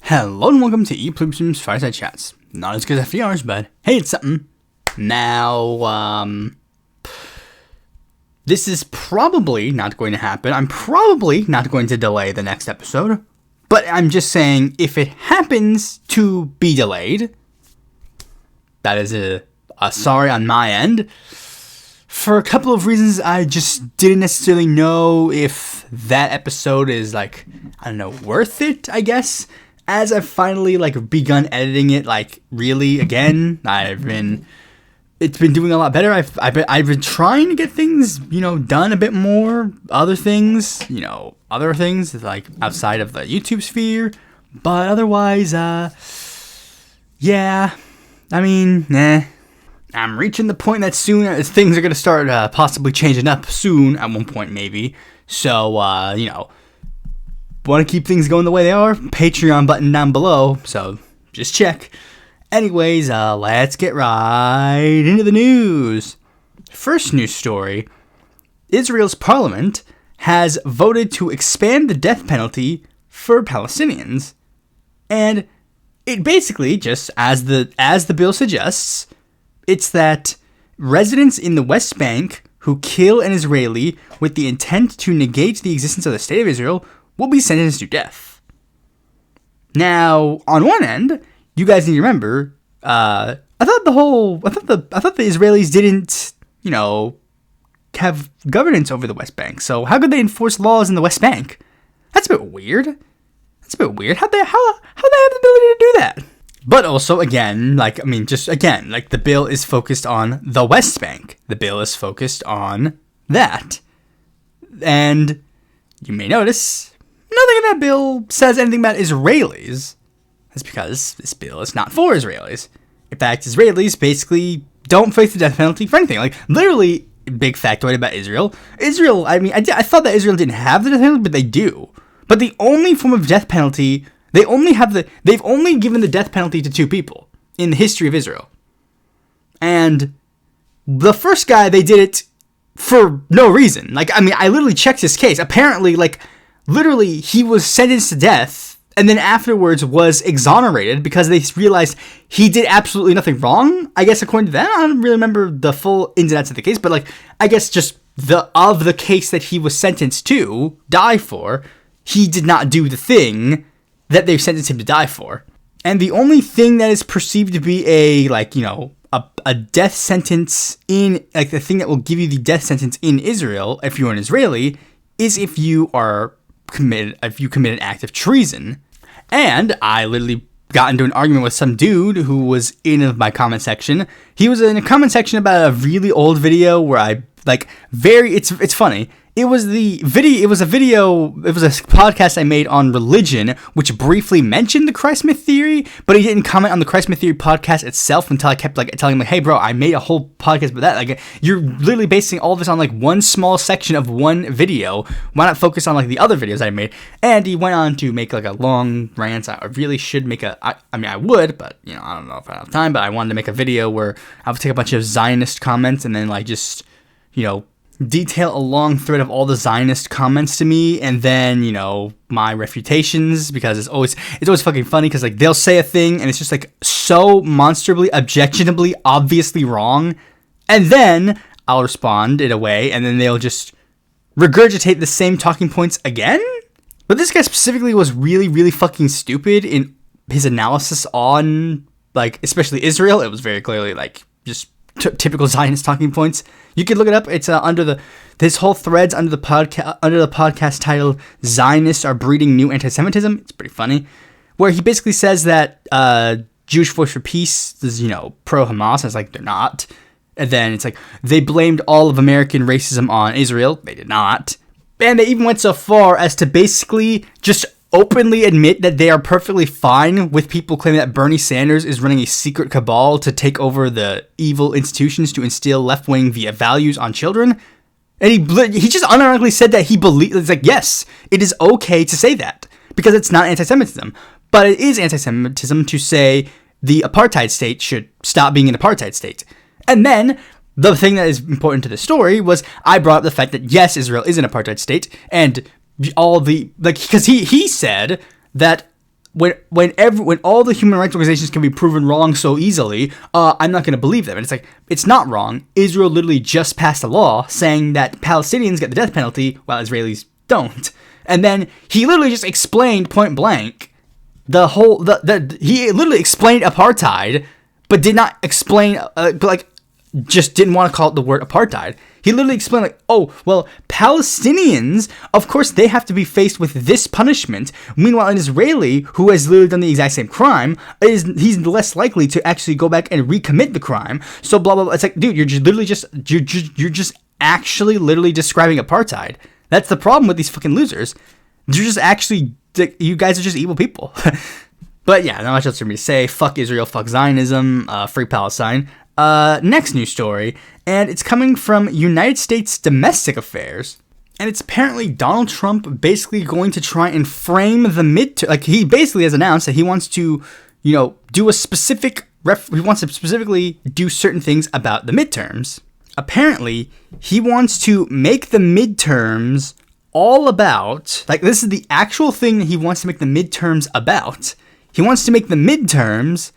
Hello and welcome to Pluribus Unum's Fireside Chats. Not as good as FDR's, but hey, it's something. Now, this is probably not going to happen. I'm probably not going to delay the next episode, but I'm just saying if it happens to be delayed, that is a sorry on my end. For a couple of reasons, I just didn't necessarily know if that episode is, worth it, I guess. As I've finally, begun editing it, really, again, it's been doing a lot better. I've been trying to get things, done a bit more. Other things, outside of the YouTube sphere. But otherwise, I'm reaching the point that soon things are going to start possibly changing up soon at one point, maybe. So, want to keep things going the way they are? Patreon button down below, so just check. Anyways, let's get right into the news. First news story. Israel's parliament has voted to expand the death penalty for Palestinians. And it basically, just as the bill suggests, it's that residents in the West Bank who kill an Israeli with the intent to negate the existence of the State of Israel will be sentenced to death. Now, on one end, you guys need to remember, I thought the Israelis didn't, have governance over the West Bank. So how could they enforce laws in the West Bank? That's a bit weird. How they have the ability to do that? But also, again, the bill is focused on the West Bank. The bill is focused on that. And you may notice nothing in that bill says anything about Israelis. That's because this bill is not for Israelis. In fact, Israelis basically don't face the death penalty for anything. Literally, big factoid about Israel. I thought that Israel didn't have the death penalty, but they do. But the only form of death penalty, they've only given the death penalty to two people in the history of Israel. And the first guy, they did it for no reason. I literally checked his case. Apparently, literally, he was sentenced to death and then afterwards was exonerated because they realized he did absolutely nothing wrong. I guess according to that, I don't really remember the full ins and outs of the case, but I guess just the case that he was sentenced to die for, he did not do the thing that they sentenced him to die for. And the only thing that is perceived to be a death sentence in, the thing that will give you the death sentence in Israel, if you're an Israeli, is if you commit an act of treason. And I literally got into an argument with some dude who was in my comment section. He was in a comment section about a really old video where it's funny. It was a podcast I made on religion, which briefly mentioned the Christ myth theory, but he didn't comment on the Christ myth theory podcast itself until I kept telling him, hey bro, I made a whole podcast about that. You're literally basing all this on one small section of one video. Why not focus on the other videos I made? And he went on to make a long rant. I really should make I would, but I don't know if I have time, but I wanted to make a video where I would take a bunch of Zionist comments and then detail a long thread of all the Zionist comments to me, and then my refutations, because it's always fucking funny because they'll say a thing and it's just so monstrably, objectionably, obviously wrong, and then I'll respond in a way, and then they'll just regurgitate the same talking points again. But this guy specifically was really, really fucking stupid in his analysis on especially Israel. It was very clearly just typical Zionist talking points. You can look it up. It's this whole thread's under the podcast titled "Zionists Are Breeding New Anti-Semitism." It's pretty funny, where he basically says that Jewish Voice for Peace is pro-Hamas. It's they're not, and then it's they blamed all of American racism on Israel. They did not, and they even went so far as to basically just openly admit that they are perfectly fine with people claiming that Bernie Sanders is running a secret cabal to take over the evil institutions to instill left-wing values on children. And he just unironically said that he believes, yes, it is okay to say that because it's not anti-Semitism. But it is anti-Semitism to say the apartheid state should stop being an apartheid state. And then the thing that is important to the story was I brought up the fact that, yes, Israel is an apartheid state, and all the, because he said that when all the human rights organizations can be proven wrong so easily, I'm not going to believe them. And it's like, it's not wrong. Israel literally just passed a law saying that Palestinians get the death penalty while Israelis don't. And then he literally just explained point blank he literally explained apartheid, but did not explain, just didn't want to call it the word apartheid. He literally explained, like, oh, well, Palestinians, of course, they have to be faced with this punishment. Meanwhile, an Israeli who has literally done the exact same crime, he's less likely to actually go back and recommit the crime. So blah, blah, blah. It's like, dude, you're just actually literally describing apartheid. That's the problem with these fucking losers. You're just actually, you guys are just evil people. But yeah, not much else for me to say. Fuck Israel, fuck Zionism, free Palestine. Next news story, and it's coming from United States Domestic Affairs, and it's apparently Donald Trump basically going to try and frame the midterm. Like, he basically has announced that he wants to, do a specific he wants to specifically do certain things about the midterms. Apparently, he wants to make the midterms all about, like, this is the actual thing that he wants to make the midterms about. He wants to make the midterms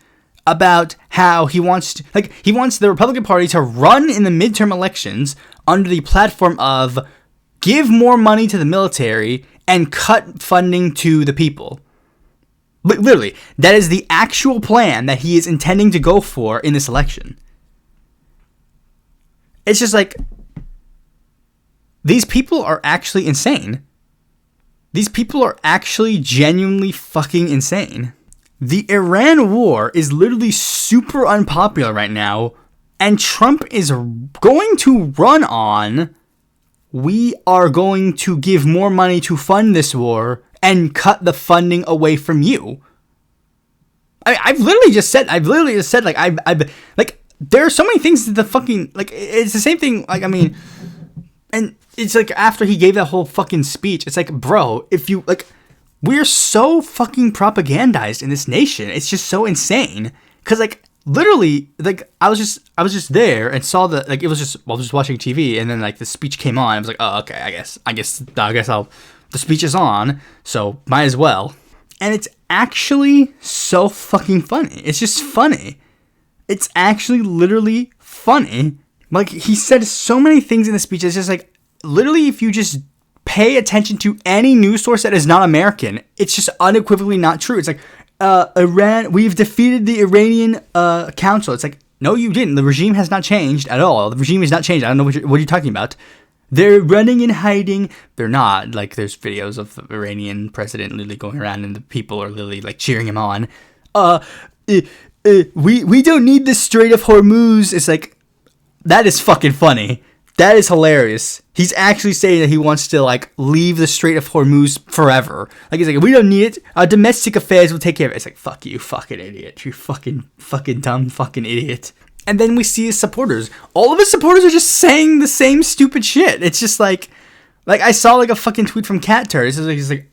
about how he wants the Republican Party to run in the midterm elections under the platform of give more money to the military and cut funding to the people. Literally, that is the actual plan that he is intending to go for in this election. It's just like, these people are actually insane. These people are actually genuinely fucking insane. The Iran war is literally super unpopular right now, and Trump is going to run on, we are going to give more money to fund this war and cut the funding away from you. I've literally just said, like, like, there are so many things that the fucking, like, it's the same thing, like, I mean, and it's like, after he gave that whole fucking speech, it's like, bro, if you, like, we're so fucking propagandized in this nation. It's just so insane. Cause, like, literally, like, I was just there and saw the, like, it was just, I was just watching TV, and then, like, the speech came on. I was like, oh, okay, I guess the speech is on, so might as well. And it's actually so fucking funny. It's just funny. It's actually literally funny. Like, he said so many things in the speech. It's just like, literally, if you just pay attention to any news source that is not American, it's just unequivocally not true. It's like, Iran, we've defeated the Iranian council. It's like, no, you didn't. The regime has not changed at all. The regime has not changed. I don't know what you're talking about. They're running and hiding. They're not. Like, there's videos of the Iranian president literally going around, and the people are literally, like, cheering him on. We don't need the Strait of Hormuz. It's like, that is fucking funny. That is hilarious. He's actually saying that he wants to, like, leave the Strait of Hormuz forever. Like, he's like, we don't need it. Our domestic affairs will take care of it. It's like, fuck you, fucking idiot. You fucking dumb fucking idiot. And then we see his supporters. All of his supporters are just saying the same stupid shit. It's just like I saw, like, a fucking tweet from Cat Turd. He's like,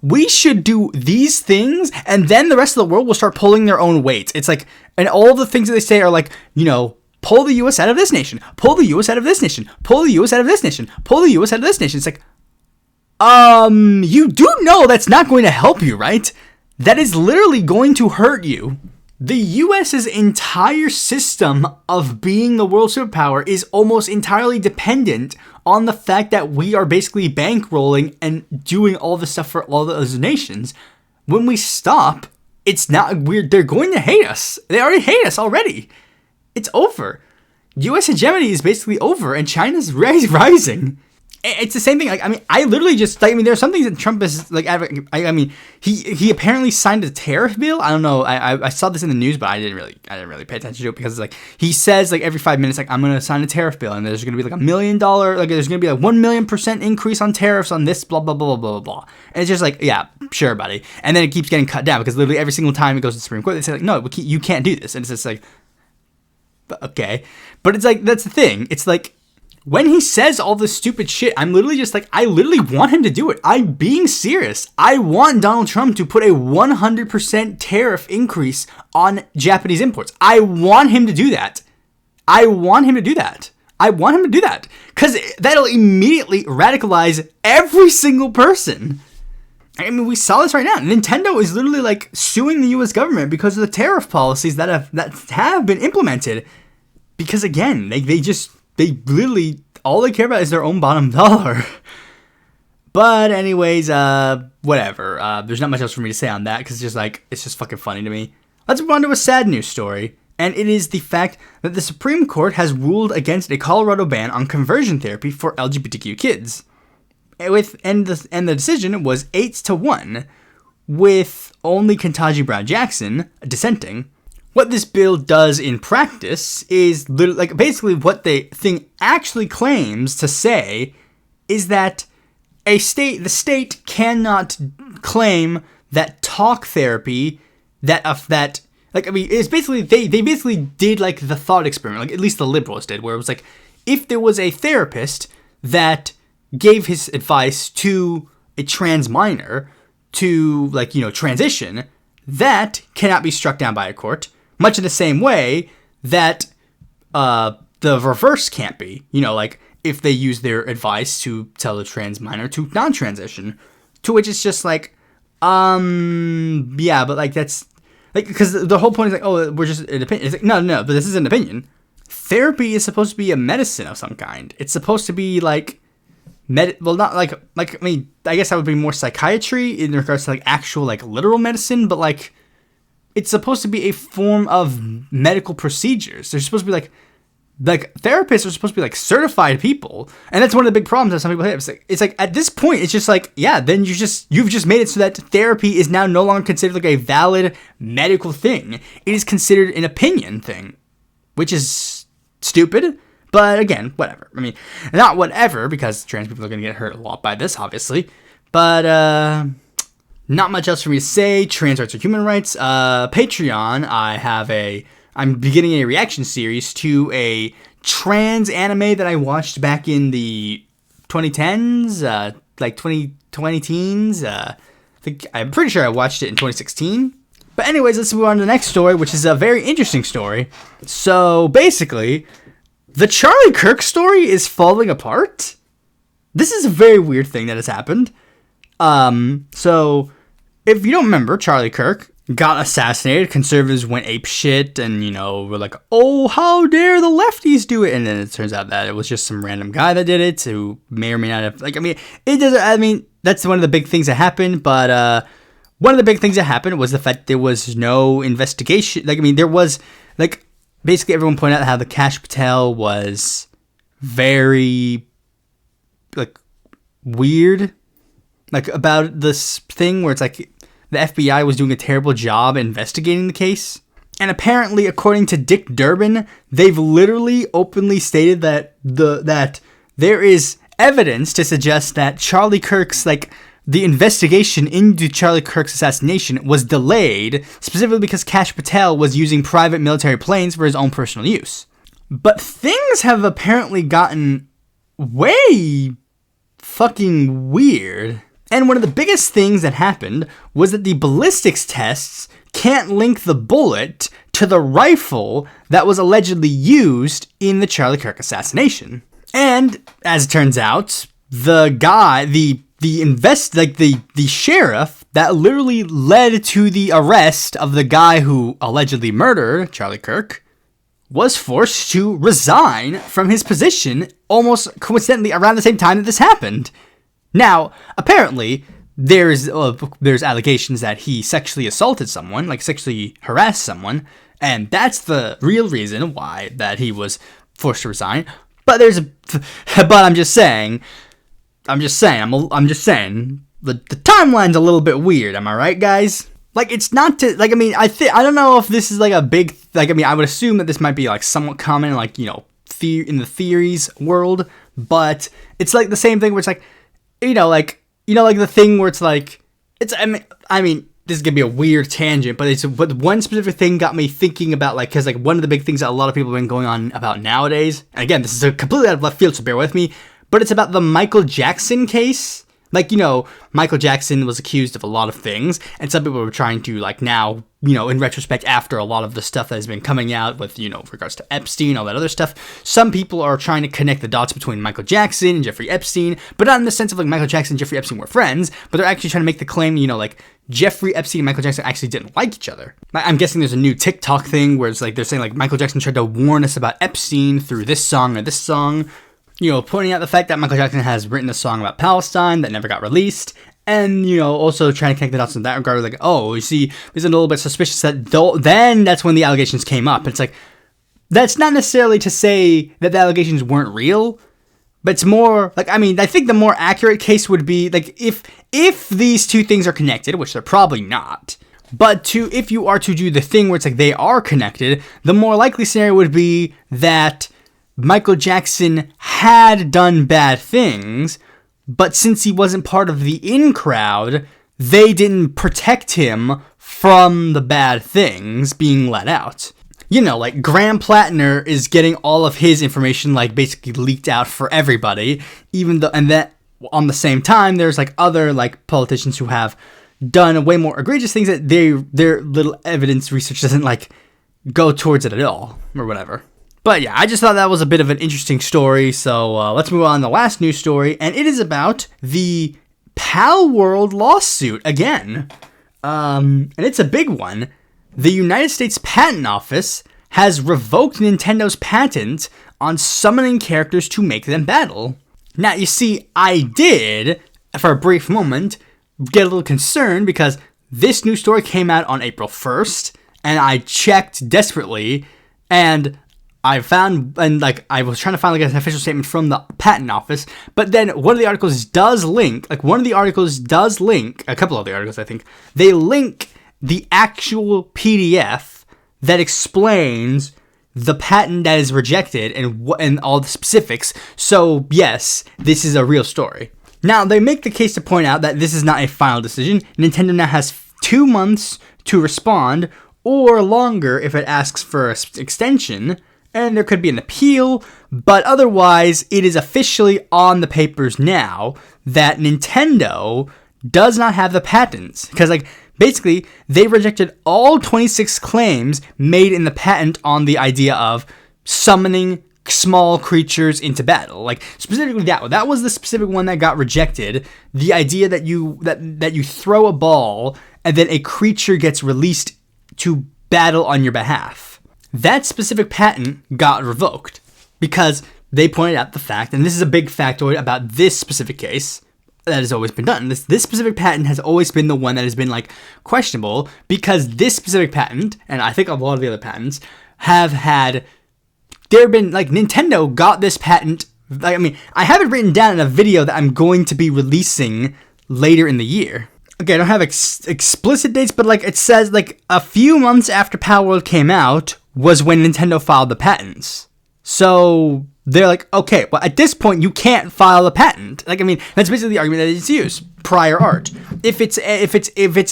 we should do these things, and then the rest of the world will start pulling their own weight. It's like, and all the things that they say are like, pull the U.S. out of this nation. Pull the U.S. out of this nation. Pull the U.S. out of this nation. Pull the U.S. out of this nation. It's like, you do know that's not going to help you, right? That is literally going to hurt you. The U.S.'s entire system of being the world superpower is almost entirely dependent on the fact that we are basically bankrolling and doing all the stuff for all those nations. When we stop, it's not weird. They're going to hate us. They already hate us already. It's over. U.S. hegemony is basically over, and China's rising. It's the same thing. Like, I mean, I literally just, like, I mean, there are some things that Trump is, like, I mean, he apparently signed a tariff bill. I don't know. I saw this in the news, but I didn't really pay attention to it, because, like, he says, like, every 5 minutes, like, I'm going to sign a tariff bill, and there's going to be, like, $1 million, like, there's going to be, like, 1,000,000% increase on tariffs on this, blah, blah, blah, blah, blah, blah. And it's just like, yeah, sure, buddy. And then it keeps getting cut down, because literally every single time it goes to the Supreme Court, they say, like, no, you can't do this. And it's just like, okay. But it's like, that's the thing. It's like, when he says all this stupid shit, I'm literally just like, I literally want him to do it. I'm being serious. I want Donald Trump to put a 100% tariff increase on Japanese imports. I want him to do that. Because that'll immediately radicalize every single person. I mean, we saw this right now. Nintendo is literally like suing the U.S. government because of the tariff policies that have been implemented. Because again, they literally all they care about is their own bottom dollar. But anyways, whatever. There's not much else for me to say on that because it's just fucking funny to me. Let's move on to a sad news story, and it is the fact that the Supreme Court has ruled against a Colorado ban on conversion therapy for LGBTQ kids. And the decision was 8-1, with only Ketanji Brown Jackson dissenting. What this bill does in practice is like basically what the thing actually claims to say is that the state cannot claim that talk therapy it's basically they basically did like the thought experiment, like at least the liberals did, where it was like if there was a therapist that gave his advice to a trans minor to transition, that cannot be struck down by a court, much in the same way that the reverse can't be, like if they use their advice to tell a trans minor to non-transition, to which it's just like yeah, but like that's like, because the whole point is like, oh, we're just an opinion. It's like, no, but this is an opinion. Therapy is supposed to be a medicine of some kind. It's supposed to be like not like I mean, I guess that would be more psychiatry in regards to like actual like literal medicine, but like it's supposed to be a form of medical procedures. They're supposed to be like therapists are supposed to be like certified people, and that's one of the big problems that some people have. It's like at this point, it's just like, yeah, then you've just made it so that therapy is now no longer considered like a valid medical thing. It is considered an opinion thing, which is stupid. But again, whatever. I mean, not whatever, because trans people are going to get hurt a lot by this, obviously. But not much else for me to say. Trans rights are human rights. Patreon, I'm beginning a reaction series to a trans anime that I watched back in the 2010s, like 2020 teens. I'm pretty sure I watched it in 2016. But anyways, let's move on to the next story, which is a very interesting story. So basically, the Charlie Kirk story is falling apart. This is a very weird thing that has happened. So if you don't remember, Charlie Kirk got assassinated. Conservatives went apeshit and, were like, oh, how dare the lefties do it? And then it turns out that it was just some random guy that did it who may or may not have, that's one of the big things that happened. But one of the big things that happened was the fact there was no investigation. There was, basically everyone pointed out how the Kash Patel was very, weird. About this thing where it's like the FBI was doing a terrible job investigating the case. And apparently, according to Dick Durbin, they've literally openly stated that that there is evidence to suggest that Charlie Kirk's, the investigation into Charlie Kirk's assassination was delayed, specifically because Kash Patel was using private military planes for his own personal use. But things have apparently gotten way fucking weird. And one of the biggest things that happened was that the ballistics tests can't link the bullet to the rifle that was allegedly used in the Charlie Kirk assassination. And as it turns out, the guy, the sheriff that literally led to the arrest of the guy who allegedly murdered Charlie Kirk was forced to resign from his position almost coincidentally around the same time that this happened. Now, apparently, there's allegations that he sexually assaulted someone, sexually harassed someone, and that's the real reason why that he was forced to resign. But I'm just saying, the timeline's a little bit weird. Am I right, guys? It's not to I don't know if this is a big I would assume that this might be somewhat common in the theories world, but it's the same thing where it's the thing where it's this is gonna be a weird tangent, but one specific thing got me thinking about because one of the big things that a lot of people have been going on about nowadays, and again, this is a completely out of left field, so bear with me, but it's about the Michael Jackson case, Like, Michael Jackson was accused of a lot of things, and some people were trying to, like, now, in retrospect, after a lot of the stuff that has been coming out with, regards to Epstein, all that other stuff, some people are trying to connect the dots between Michael Jackson and Jeffrey Epstein, but not in the sense of, like, Michael Jackson and Jeffrey Epstein were friends, but they're actually trying to make the claim, like, Jeffrey Epstein and Michael Jackson actually didn't like each other. I'm guessing there's a new TikTok thing where it's, like, they're saying, like, Michael Jackson tried to warn us about Epstein through this song or this song, pointing out the fact that Michael Jackson has written a song about Palestine that never got released, and, also trying to connect the dots in that regard, like, oh, you see, this is a little bit suspicious that then that's when the allegations came up. It's like, that's not necessarily to say that the allegations weren't real, but it's more, like, I think the more accurate case would be, like, if these two things are connected, which they're probably not, but if you are to do the thing where it's like they are connected, the more likely scenario would be that Michael Jackson had done bad things, but since he wasn't part of the in crowd, they didn't protect him from the bad things being let out. Like Graham Plattner is getting all of his information, like, basically leaked out for everybody, and that on the same time, there's, like, other, like, politicians who have done way more egregious things that their little evidence research doesn't, like, go towards it at all, or whatever. But yeah, I just thought that was a bit of an interesting story, so let's move on to the last news story, and it is about the Pal World lawsuit again. And it's a big one. The United States Patent Office has revoked Nintendo's patent on summoning characters to make them battle. Now, you see, I did, for a brief moment, get a little concerned because this news story came out on April 1st, and I checked desperately, and I found, and, like, I was trying to find, like, an official statement from the patent office, but then one of the articles does link, a couple of the articles, I think, they link the actual PDF that explains the patent that is rejected and all the specifics. So, yes, this is a real story. Now, they make the case to point out that this is not a final decision. Nintendo now has 2 months to respond, or longer if it asks for an extension, and there could be an appeal, but otherwise, it is officially on the papers now that Nintendo does not have the patents. Because, like, basically, they rejected all 26 claims made in the patent on the idea of summoning small creatures into battle. Like, specifically that was the specific one that got rejected. The idea that you throw a ball and then a creature gets released to battle on your behalf. That specific patent got revoked because they pointed out the fact, and this is a big factoid about this specific case that has always been done. This specific patent has always been the one that has been, like, questionable, because this specific patent, and I think a lot of the other patents, Nintendo got this patent. Like, I mean, I have it written down in a video that I'm going to be releasing later in the year. Okay, I don't have explicit dates, but, like, it says, like, a few months after Pal World came out was when Nintendo filed the patents. So they're like, okay, well, at this point, you can't file a patent. Like, I mean, that's basically the argument that it's used. Prior art. If it's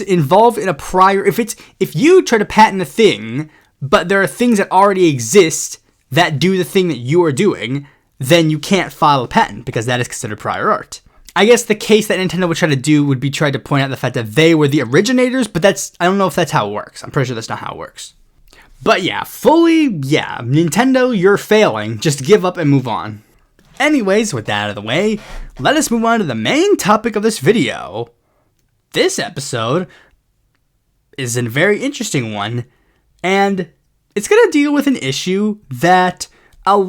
involved in a prior, if you try to patent a thing, but there are things that already exist that do the thing that you are doing, then you can't file a patent because that is considered prior art. I guess the case that Nintendo would try to do would be try to point out the fact that they were the originators, but I don't know if that's how it works. I'm pretty sure that's not how it works. But yeah, Nintendo, you're failing. Just give up and move on. Anyways, with that out of the way, let us move on to the main topic of this video. This episode is a very interesting one, and it's going to deal with an issue that has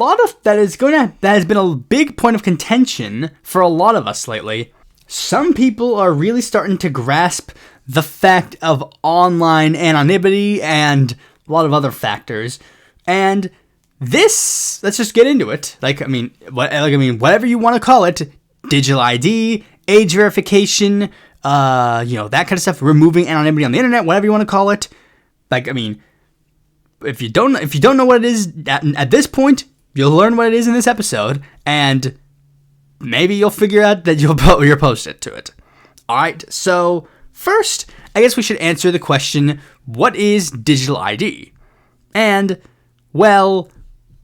been a big point of contention for a lot of us lately. Some people are really starting to grasp the fact of online anonymity and a lot of other factors, and let's just get into it. Whatever you want to call it, digital ID, age verification, that kind of stuff, removing anonymity on the internet, whatever you want to call it. If you don't know what it is at this point, you'll learn what it is in this episode, and maybe you'll figure out that you're post it to it. All right. So first, I guess we should answer the question: what is digital ID? And well,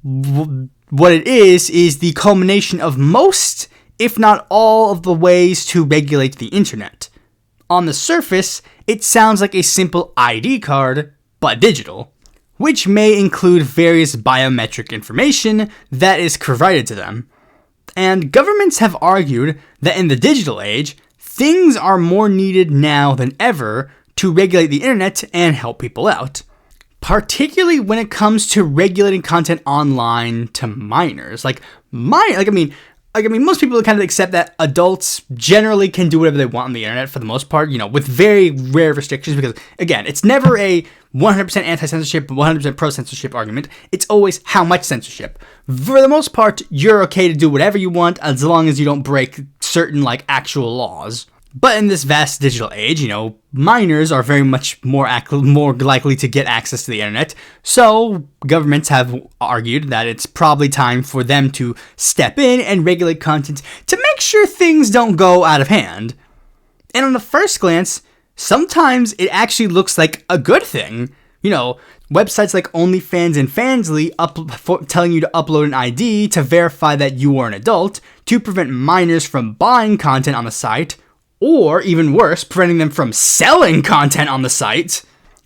what it is the culmination of most if not all, of the ways to regulate the internet. On the surface, it sounds like a simple ID card, but digital, which may include various biometric information that is provided to them. And governments have argued that in the digital age, things are more needed now than ever to regulate the internet and help people out. Particularly when it comes to regulating content online to minors. Most people kind of accept that adults generally can do whatever they want on the internet for the most part, with very rare restrictions, because, again, it's never a 100% anti-censorship, 100% pro-censorship argument. It's always how much censorship. For the most part, you're okay to do whatever you want as long as you don't break certain, actual laws. But in this vast digital age, minors are very much more likely to get access to the internet. So governments have argued that it's probably time for them to step in and regulate content to make sure things don't go out of hand. And on the first glance, sometimes it actually looks like a good thing. Websites like OnlyFans and Fansly telling you to upload an ID to verify that you are an adult to prevent minors from buying content on the site, or even worse, preventing them from selling content on the site,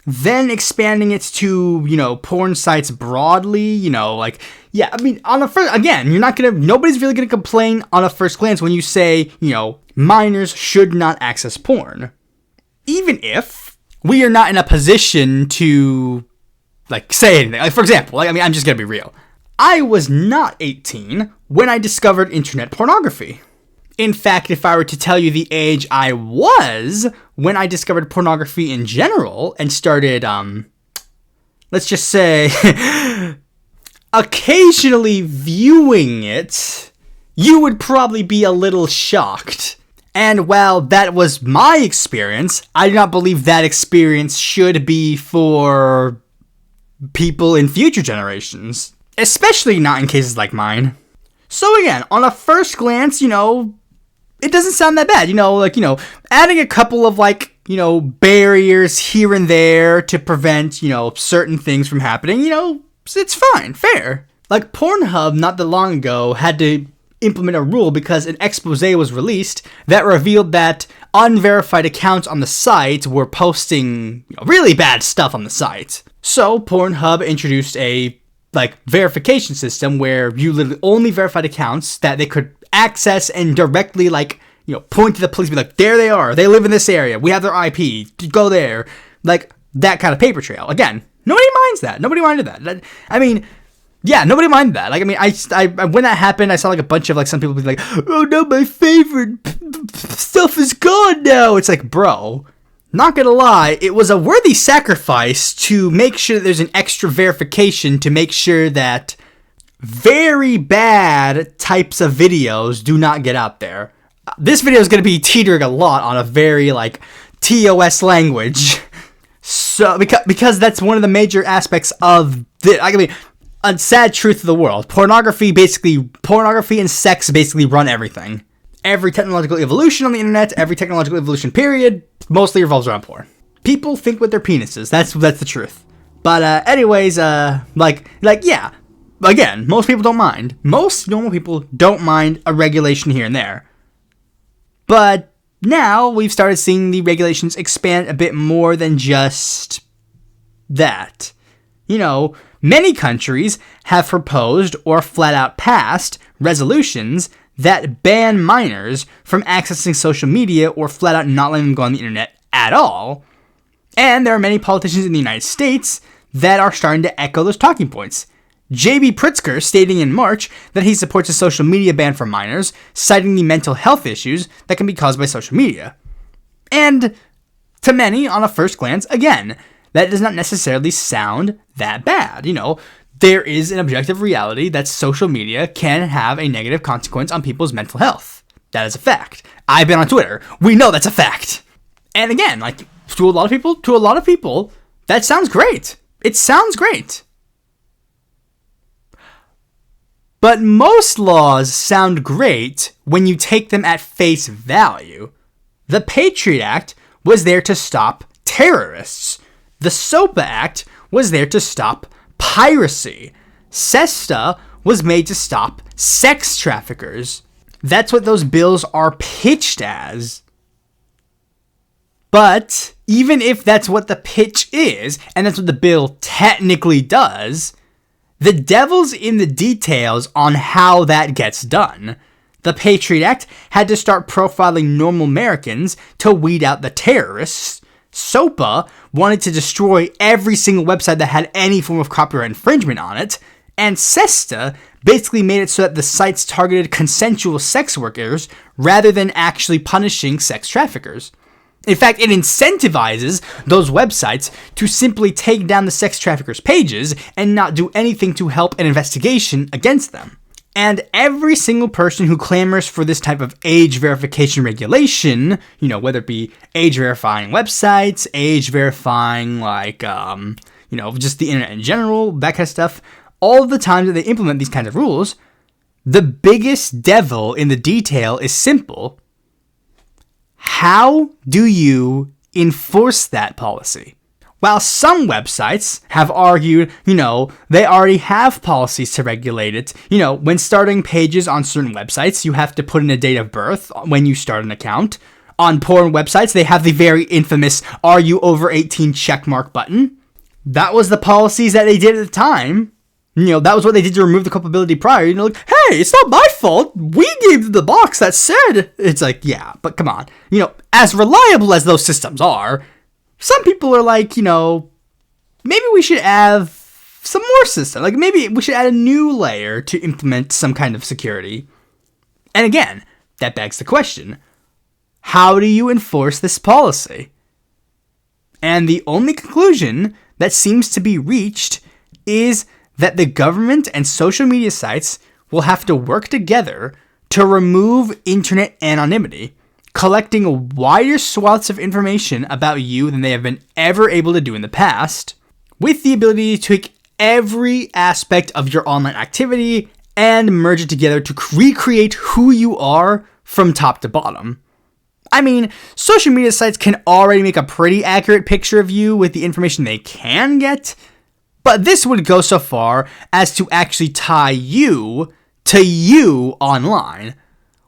then expanding it to, porn sites broadly, on the first, again, nobody's really gonna complain on a first glance when you say, minors should not access porn. Even if we are not in a position to, say anything. For example, I'm just gonna be real. I was not 18 when I discovered internet pornography. In fact, if I were to tell you the age I was when I discovered pornography in general and started, let's just say, occasionally viewing it, you would probably be a little shocked. And while that was my experience, I do not believe that experience should be for people in future generations, especially not in cases like mine. So again, on a first glance, it doesn't sound that bad, adding a couple of barriers here and there to prevent, certain things from happening, it's fine, fair. Pornhub not that long ago had to implement a rule because an expose was released that revealed that unverified accounts on the site were posting really bad stuff on the site. So Pornhub introduced a verification system where you literally only verified accounts that they could access and directly point to the police, be like, there they are, they live in this area, we have their IP, go there, that kind of paper trail. Again, nobody minds that. Nobody minded that. Nobody minded that. I when that happened, I saw a bunch of some people be like, oh no, my favorite stuff is gone now. It's bro, not gonna lie, it was a worthy sacrifice to make sure that there's an extra verification to make sure that very bad types of videos do not get out there. This video is going to be teetering a lot on a very TOS language. So because that's one of the major aspects of a sad truth of the world. Pornography and sex basically run everything. Every technological evolution on the internet, every technological evolution period, mostly revolves around porn. People think with their penises. That's the truth. But anyways, yeah. Again, most people don't mind. Most normal people don't mind a regulation here and there. But now we've started seeing the regulations expand a bit more than just that. Many countries have proposed or flat out passed resolutions that ban minors from accessing social media or flat out not letting them go on the internet at all. And there are many politicians in the United States that are starting to echo those talking points. J.B. Pritzker stating in March that he supports a social media ban for minors, citing the mental health issues that can be caused by social media. And to many, on a first glance, again, that does not necessarily sound that bad. There is an objective reality that social media can have a negative consequence on people's mental health. That is a fact. I've been on Twitter. We know that's a fact. And again, to a lot of people, that sounds great. It sounds great. But most laws sound great when you take them at face value. The Patriot Act was there to stop terrorists. The SOPA Act was there to stop piracy. SESTA was made to stop sex traffickers. That's what those bills are pitched as. But even if that's what the pitch is, and that's what the bill technically does, the devil's in the details on how that gets done. The Patriot Act had to start profiling normal Americans to weed out the terrorists. SOPA wanted to destroy every single website that had any form of copyright infringement on it. And SESTA basically made it so that the sites targeted consensual sex workers rather than actually punishing sex traffickers. In fact, it incentivizes those websites to simply take down the sex traffickers' pages and not do anything to help an investigation against them. And every single person who clamors for this type of age verification regulation, whether it be age verifying websites, age verifying just the internet in general, that kind of stuff, all the times that they implement these kinds of rules, the biggest devil in the detail is simple. How do you enforce that policy? While some websites have argued, they already have policies to regulate it. When starting pages on certain websites, you have to put in a date of birth when you start an account. On porn websites, they have the very infamous "Are you over 18" checkmark button. That was the policies that they did at the time. That was what they did to remove the culpability prior. Hey, it's not my fault. We gave the box that said. It's like, yeah, but come on. As reliable as those systems are, some people are like, maybe we should have some more system. Like, maybe we should add a new layer to implement some kind of security. And again, that begs the question, how do you enforce this policy? And the only conclusion that seems to be reached is that the government and social media sites will have to work together to remove internet anonymity, collecting wider swaths of information about you than they have been ever able to do in the past, with the ability to take every aspect of your online activity and merge it together to recreate who you are from top to bottom. I mean, social media sites can already make a pretty accurate picture of you with the information they can get, but this would go so far as to actually tie you to you online,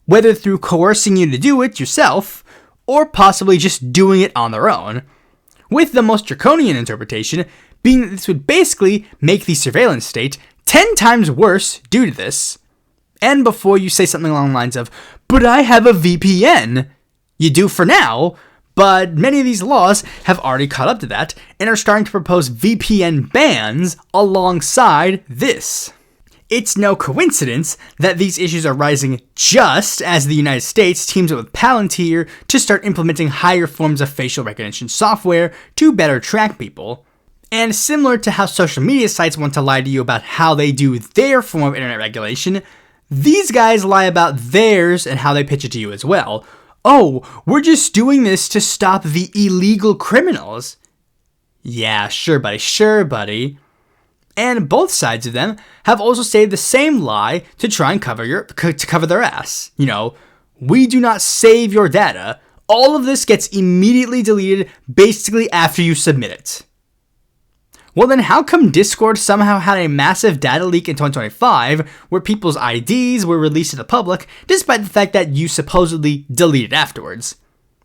whether through coercing you to do it yourself, or possibly just doing it on their own, with the most draconian interpretation being that this would basically make the surveillance state 10 times worse due to this. And before you say something along the lines of, "But I have a VPN," you do for now, but many of these laws have already caught up to that and are starting to propose VPN bans alongside this. It's no coincidence that these issues are rising just as the United States teams up with Palantir to start implementing higher forms of facial recognition software to better track people. And similar to how social media sites want to lie to you about how they do their form of internet regulation, these guys lie about theirs and how they pitch it to you as well. "Oh, we're just doing this to stop the illegal criminals." Yeah, sure buddy. And both sides of them have also stated the same lie to try and cover their ass. We do not save your data. All of this gets immediately deleted basically after you submit it. Well, then how come Discord somehow had a massive data leak in 2025 where people's IDs were released to the public despite the fact that you supposedly deleted afterwards?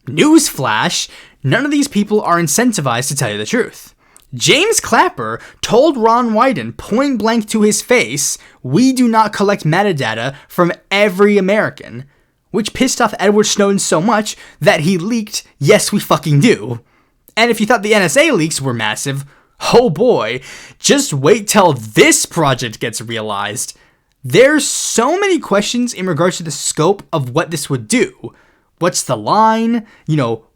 Newsflash, none of these people are incentivized to tell you the truth. James Clapper told Ron Wyden point blank to his face, "We do not collect metadata from every American," which pissed off Edward Snowden so much that he leaked, "Yes, we fucking do." And if you thought the NSA leaks were massive, oh boy, just wait till this project gets realized. There's so many questions in regards to the scope of what this would do. What's the line?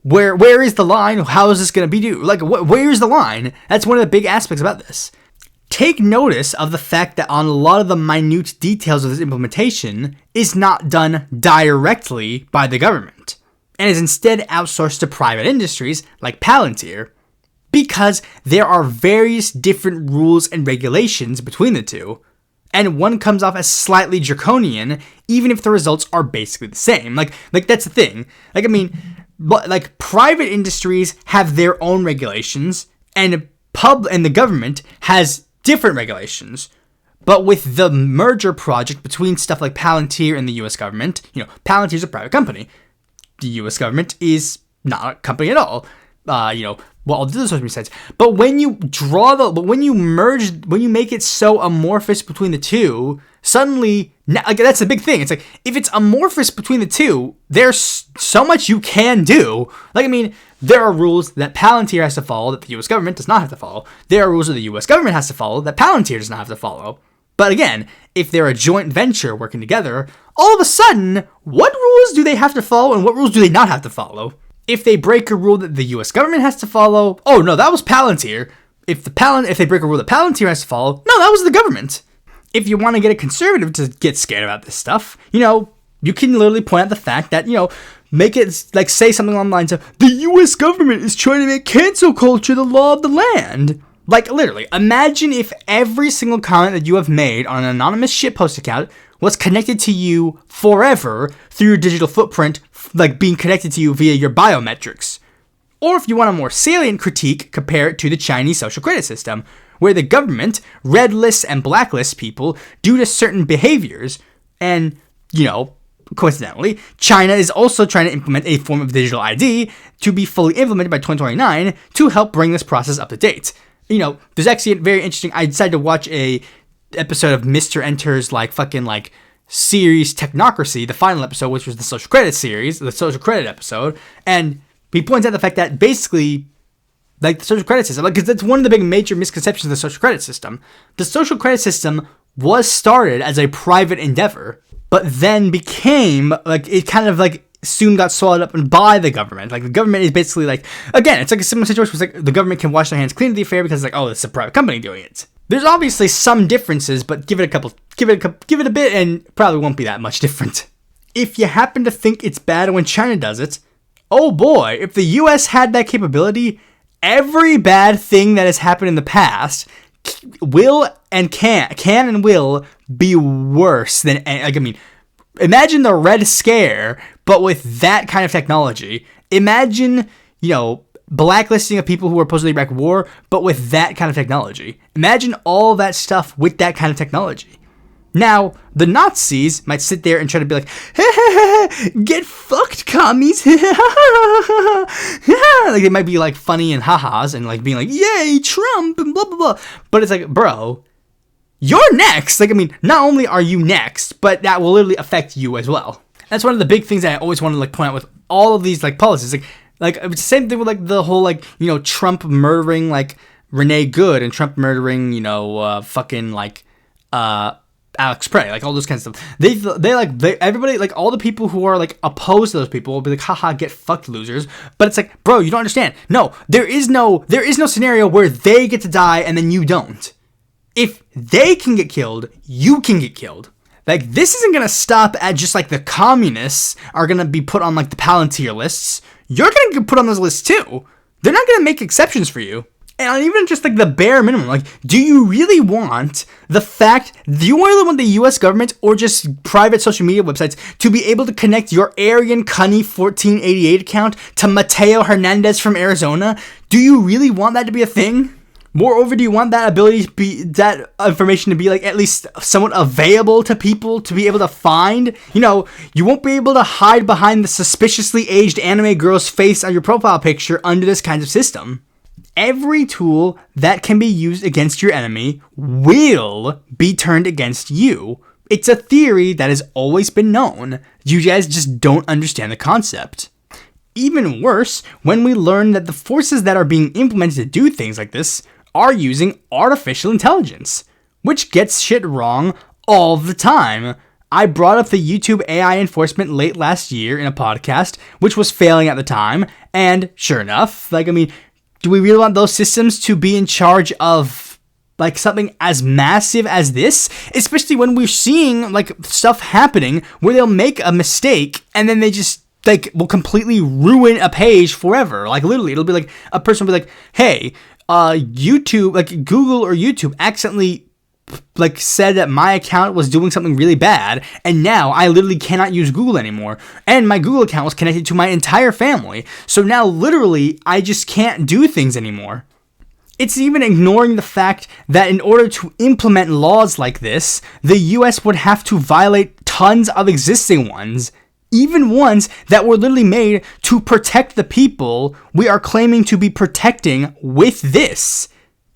Where is the line? How is this going to be due? Where's the line? That's one of the big aspects about this. Take notice of the fact that on a lot of the minute details of this implementation is not done directly by the government, and is instead outsourced to private industries like Palantir, because there are various different rules and regulations between the two, and one comes off as slightly draconian, even if the results are basically the same. Like that's the thing. Private industries have their own regulations, and the government has different regulations. But with the merger project between stuff like Palantir and the U.S. government, Palantir is a private company. The U.S. government is not a company at all. All the other sense. But when you when you make it so amorphous between the two, suddenly, that's a big thing. It's like, if it's amorphous between the two, there's so much you can do. There are rules that Palantir has to follow that the U.S. government does not have to follow. There are rules that the U.S. government has to follow that Palantir does not have to follow. But again, if they're a joint venture working together, all of a sudden, what rules do they have to follow and what rules do they not have to follow? If they break a rule that the U.S. government has to follow, oh no, that was Palantir. If they break a rule that Palantir has to follow, no, that was the government. If you want to get a conservative to get scared about this stuff, you can literally point out the fact that, make it, like, say something along the lines of, the U.S. government is trying to make cancel culture the law of the land. Like, literally, imagine if every single comment that you have made on an anonymous shitpost account was connected to you forever through your digital footprint, like being connected to you via your biometrics. Or if you want a more salient critique, compare it to the Chinese social credit system, where the government red lists and blacklists people due to certain behaviors. And, coincidentally, China is also trying to implement a form of digital ID to be fully implemented by 2029 to help bring this process up to date. There's actually a very interesting, I decided to watch a episode of Mr. Enter's series Technocracy, the final episode, which was the social credit series, the social credit episode, and he points out the fact that basically, the social credit system, because that's one of the big major misconceptions of the social credit system. The social credit system was started as a private endeavor, but then became, it kind of soon got swallowed up by the government. The government is basically again, it's a similar situation where the government can wash their hands clean of the affair because it's a private company doing it. There's obviously some differences, but give it a bit and probably won't be that much different. If you happen to think it's bad when China does it, oh boy, if the US had that capability, every bad thing that has happened in the past will and can and will be worse than, imagine the Red Scare, but with that kind of technology. Imagine, blacklisting of people who were opposed to the Iraq War, but with that kind of technology. Imagine all that stuff with that kind of technology. Now, the Nazis might sit there and try to be like, get fucked, commies. They might be funny and ha-has and being like, yay, Trump, and blah, blah, blah. But it's bro, you're next. Not only are you next, but that will literally affect you as well. That's one of the big things that I always want to point out with all of these policies. It's the same thing with the whole Trump murdering Renee Good and Trump murdering Alex Prey, all those kinds of stuff. Everybody, all the people who are opposed to those people will be haha, get fucked, losers. But it's bro, you don't understand. No, there is no scenario where they get to die and then you don't. If they can get killed, you can get killed. This isn't gonna stop at just the communists are gonna be put on the Palantir lists. You're gonna get put on those lists too. They're not gonna make exceptions for you. And even just the bare minimum, do you really want the fact, do you really want the US government or just private social media websites to be able to connect your Aryan Cunny 1488 account to Mateo Hernandez from Arizona? Do you really want that to be a thing? Moreover, do you want that ability to be, that information to be at least somewhat available to people to be able to find? You won't be able to hide behind the suspiciously aged anime girl's face on your profile picture under this kind of system. Every tool that can be used against your enemy will be turned against you. It's a theory that has always been known. You guys just don't understand the concept. Even worse, when we learn that the forces that are being implemented to do things like this are using artificial intelligence, which gets shit wrong all the time. I brought up the YouTube AI enforcement late last year in a podcast, which was failing at the time, and sure enough, do we really want those systems to be in charge of something as massive as this? Especially when we're seeing stuff happening where they'll make a mistake and then they just will completely ruin a page forever. Literally, it'll be a person will be hey, YouTube, Google or YouTube accidentally said that my account was doing something really bad, and now I literally cannot use Google anymore, and my Google account was connected to my entire family, so now literally I just can't do things anymore. It's even ignoring the fact that in order to implement laws like this, the US would have to violate tons of existing ones, even ones that were literally made to protect the people we are claiming to be protecting with this.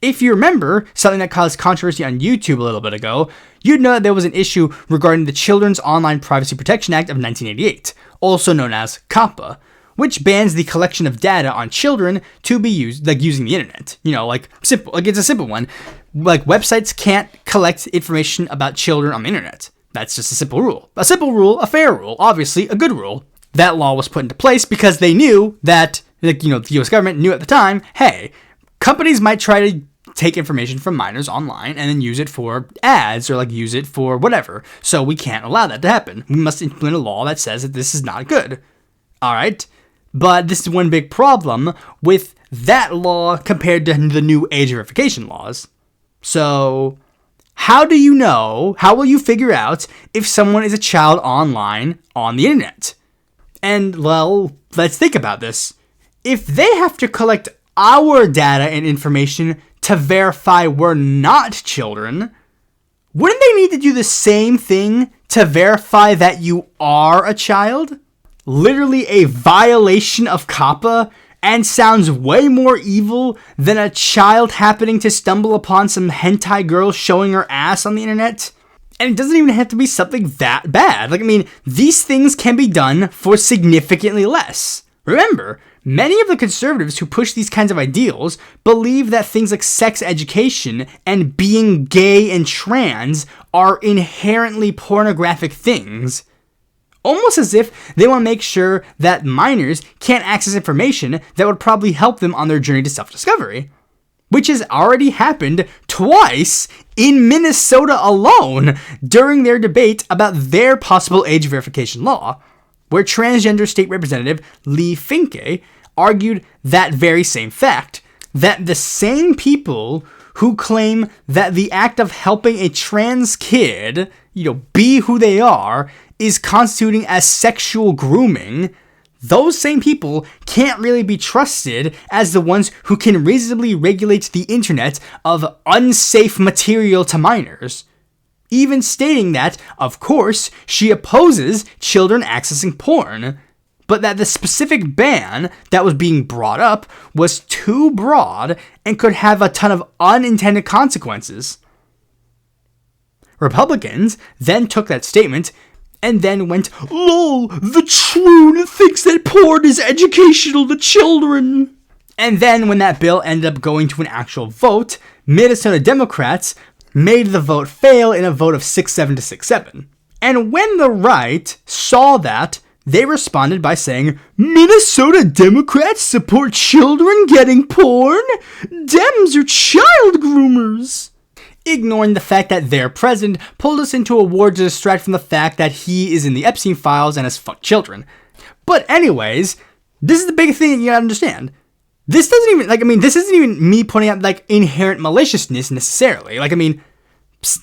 If you remember something that caused controversy on YouTube a little bit ago, you'd know that there was an issue regarding the Children's Online Privacy Protection Act of 1988, also known as COPPA, which bans the collection of data on children to be used, like using the internet. Simple, it's a simple one. Like, websites can't collect information about children on the internet. That's just a simple rule. A simple rule, a fair rule, obviously a good rule. That law was put into place because they knew that, the US government knew at the time, hey, companies might try to take information from minors online and then use it for ads or use it for whatever. So we can't allow that to happen. We must implement a law that says that this is not good. All right. But this is one big problem with that law compared to the new age verification laws. So how will you figure out if someone is a child online on the internet? And well, let's think about this. If they have to collect our data and information to verify we're not children, wouldn't they need to do the same thing to verify that you are a child? Literally a violation of COPPA, and sounds way more evil than a child happening to stumble upon some hentai girl showing her ass on the internet. And it doesn't even have to be something that bad. These things can be done for significantly less. Remember, many of the conservatives who push these kinds of ideals believe that things like sex education and being gay and trans are inherently pornographic things. Almost as if they want to make sure that minors can't access information that would probably help them on their journey to self-discovery. Which has already happened twice in Minnesota alone during their debate about their possible age verification law, where transgender state representative Lee Finke argued that very same fact, that the same people who claim that the act of helping a trans kid, be who they are, is constituting as sexual grooming, those same people can't really be trusted as the ones who can reasonably regulate the internet of unsafe material to minors. Even stating that, of course, she opposes children accessing porn, but that the specific ban that was being brought up was too broad and could have a ton of unintended consequences. Republicans then took that statement and then went, "Lol, the troon thinks that porn is educational to children." And then when that bill ended up going to an actual vote, Minnesota Democrats made the vote fail in a vote of 6-7 to 6-7. And when the right saw that, they responded by saying, "Minnesota Democrats support children getting porn? Dems are child groomers." Ignoring the fact that their president pulled us into a war to distract from the fact that he is in the Epstein files and has fucked children. But anyways, this is the big thing you gotta understand. This doesn't even, this isn't even me pointing out, inherent maliciousness necessarily.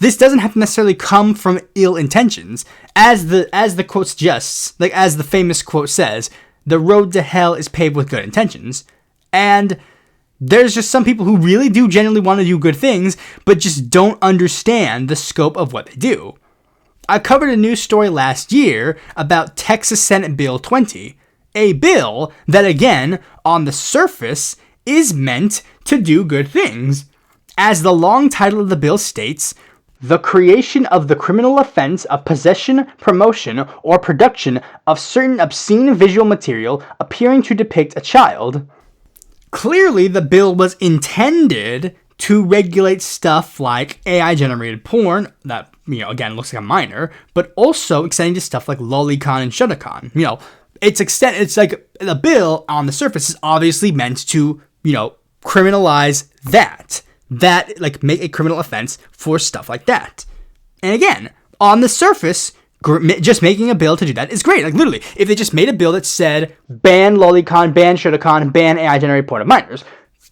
This doesn't have to necessarily come from ill intentions. As the quote suggests, as the famous quote says, the road to hell is paved with good intentions. And there's just some people who really do genuinely want to do good things, but just don't understand the scope of what they do. I covered a news story last year about Texas Senate Bill 20, a bill that, again, on the surface, is meant to do good things. As the long title of the bill states, the creation of the criminal offense of possession, promotion, or production of certain obscene visual material appearing to depict a child. Clearly, the bill was intended to regulate stuff like AI-generated porn that, again, looks like a minor, but also extending to stuff like lolicon and shuttercon. It's like the bill on the surface is obviously meant to, criminalize that, make a criminal offense for stuff like that. And again, on the surface, just making a bill to do that is great. Literally, if they just made a bill that said, ban lolicon, ban shuttercon, ban AI-generated porn of minors,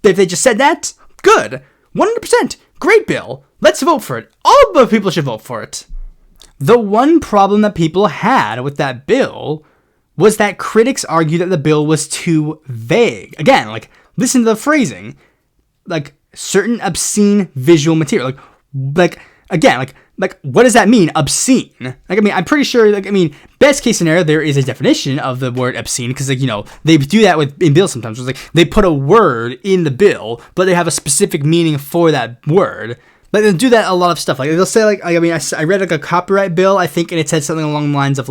if they just said that, good. 100%. Great bill. Let's vote for it. All the people should vote for it. The one problem that people had with that bill was that critics argued that the bill was too vague. Again, listen to the phrasing. certain obscene visual material. Like, what does that mean? Obscene. I'm pretty sure, best case scenario, there is a definition of the word obscene, because, they do that in bills sometimes. It's they put a word in the bill, but they have a specific meaning for that word. They'll do that a lot of stuff. They'll say, I read, a copyright bill, I think, and it said something along the lines of,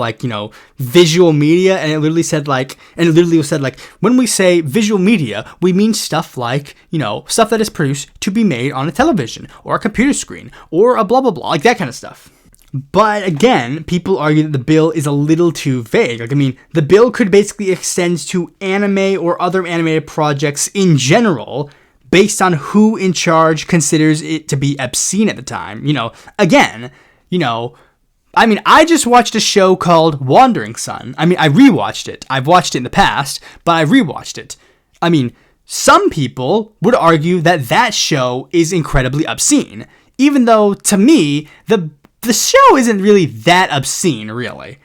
visual media, and it literally said, when we say visual media, we mean stuff stuff that is produced to be made on a television, or a computer screen, or a blah, blah, blah, that kind of stuff. But again, people argue that the bill is a little too vague. The bill could basically extend to anime or other animated projects in general, based on who in charge considers it to be obscene at the time. I just watched a show called Wandering Son. I rewatched it. I've watched it in the past, but I rewatched it. Some people would argue that show is incredibly obscene, even though, to me, the show isn't really that obscene, really.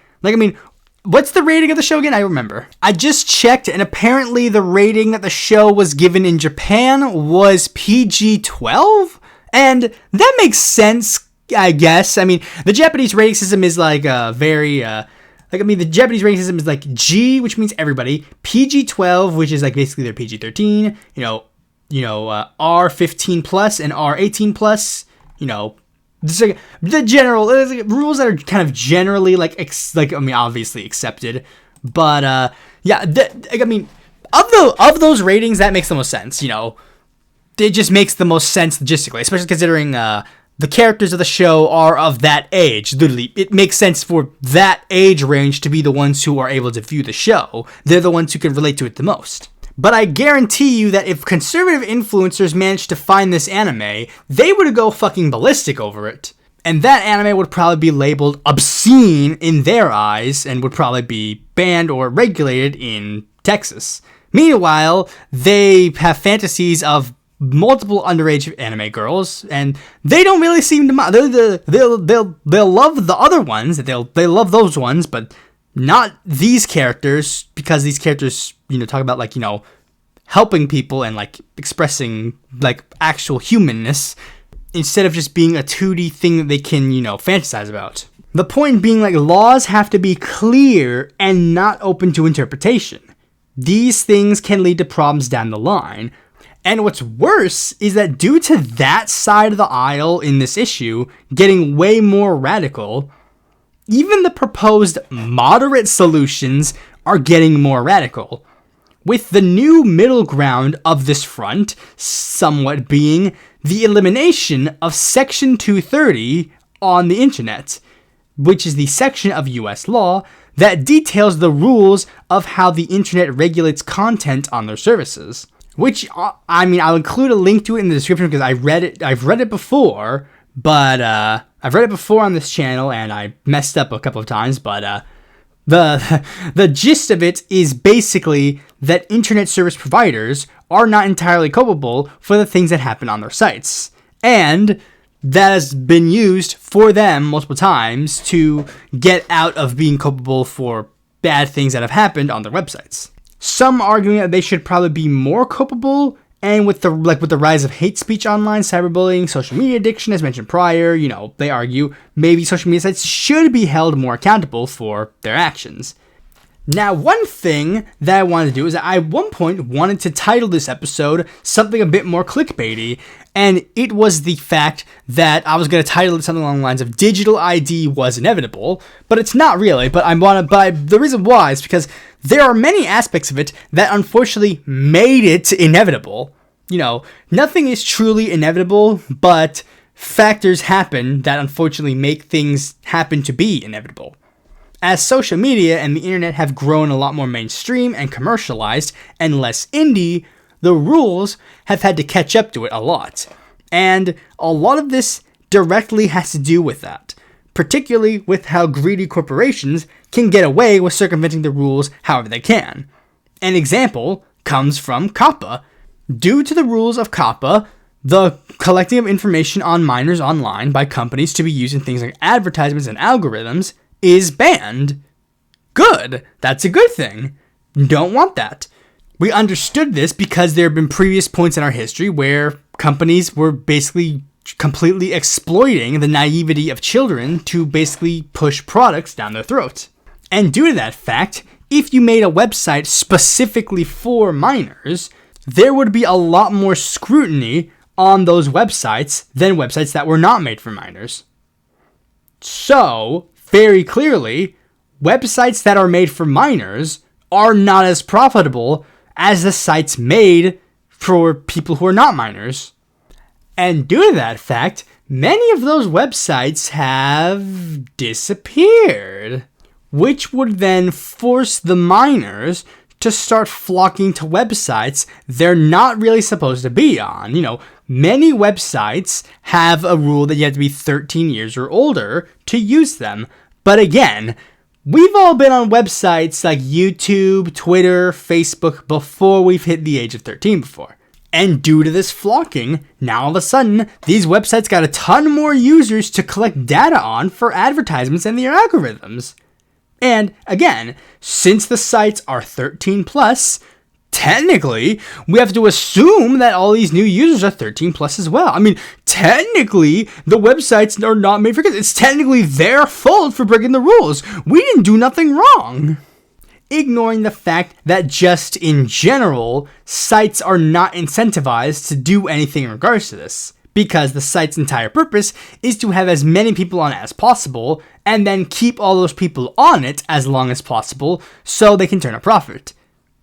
What's the rating of the show again? I remember. I just checked, and apparently the rating that the show was given in Japan was PG-12? And that makes sense, I guess. The Japanese rating system is the Japanese rating system is G, which means everybody, PG-12, which is basically their PG-13, R-15 plus and R-18 plus, the general rules that are kind of generally obviously accepted, but of those ratings, that makes the most sense. It just makes the most sense logistically, especially considering the characters of the show are of that age. Literally, it makes sense for that age range to be the ones who are able to view the show. They're the ones who can relate to it the most. But I guarantee you that if conservative influencers managed to find this anime, they would go fucking ballistic over it. And that anime would probably be labeled obscene in their eyes and would probably be banned or regulated in Texas. Meanwhile, they have fantasies of multiple underage anime girls, and they don't really seem to mind. They'll love the other ones. They love those ones, but not these characters, because these characters, talk about helping people and expressing actual humanness, instead of just being a 2D thing that they can, fantasize about. The point being, laws have to be clear and not open to interpretation. These things can lead to problems down the line. And what's worse is that due to that side of the aisle in this issue getting way more radical, even the proposed moderate solutions are getting more radical, with the new middle ground of this front somewhat being the elimination of Section 230 on the internet, which is the section of US law that details the rules of how the internet regulates content on their services. Which, I'll include a link to it in the description because I've read it before, but I've read it before on this channel, and I messed up a couple of times, but the gist of it is basically that internet service providers are not entirely culpable for the things that happen on their sites. And that has been used for them multiple times to get out of being culpable for bad things that have happened on their websites. Some arguing that they should probably be more culpable, and with the rise of hate speech online, cyberbullying, social media addiction, as mentioned prior, they argue maybe social media sites should be held more accountable for their actions. Now, one thing that I wanted to do is that I at one point wanted to title this episode something a bit more clickbaity, and it was the fact that I was going to title it something along the lines of "Digital ID was inevitable," but it's not really. But the reason why is because there are many aspects of it that unfortunately made it inevitable. Nothing is truly inevitable, but factors happen that unfortunately make things happen to be inevitable. As social media and the internet have grown a lot more mainstream and commercialized and less indie, the rules have had to catch up to it a lot. And a lot of this directly has to do with that, particularly with how greedy corporations can get away with circumventing the rules however they can. An example comes from COPPA. Due to the rules of COPPA, the collecting of information on minors online by companies to be used in things like advertisements and algorithms is banned. Good. That's a good thing. Don't want that. We understood this because there have been previous points in our history where companies were basically completely exploiting the naivety of children to basically push products down their throats. And due to that fact, if you made a website specifically for minors, there would be a lot more scrutiny on those websites than websites that were not made for minors. So, very clearly, websites that are made for minors are not as profitable as the sites made for people who are not minors. And due to that fact, many of those websites have disappeared, which would then force the minors to start flocking to websites they're not really supposed to be on. Many websites have a rule that you have to be 13 years or older to use them. But again, we've all been on websites like YouTube, Twitter, Facebook before we've hit the age of 13 before. And due to this flocking, now all of a sudden, these websites got a ton more users to collect data on for advertisements and their algorithms. And again, since the sites are 13 plus, technically, we have to assume that all these new users are 13 plus as well. Technically, the websites are not made for kids. It's technically their fault for breaking the rules. We didn't do nothing wrong. Ignoring the fact that just in general, sites are not incentivized to do anything in regards to this, because the site's entire purpose is to have as many people on it as possible, and then keep all those people on it as long as possible so they can turn a profit.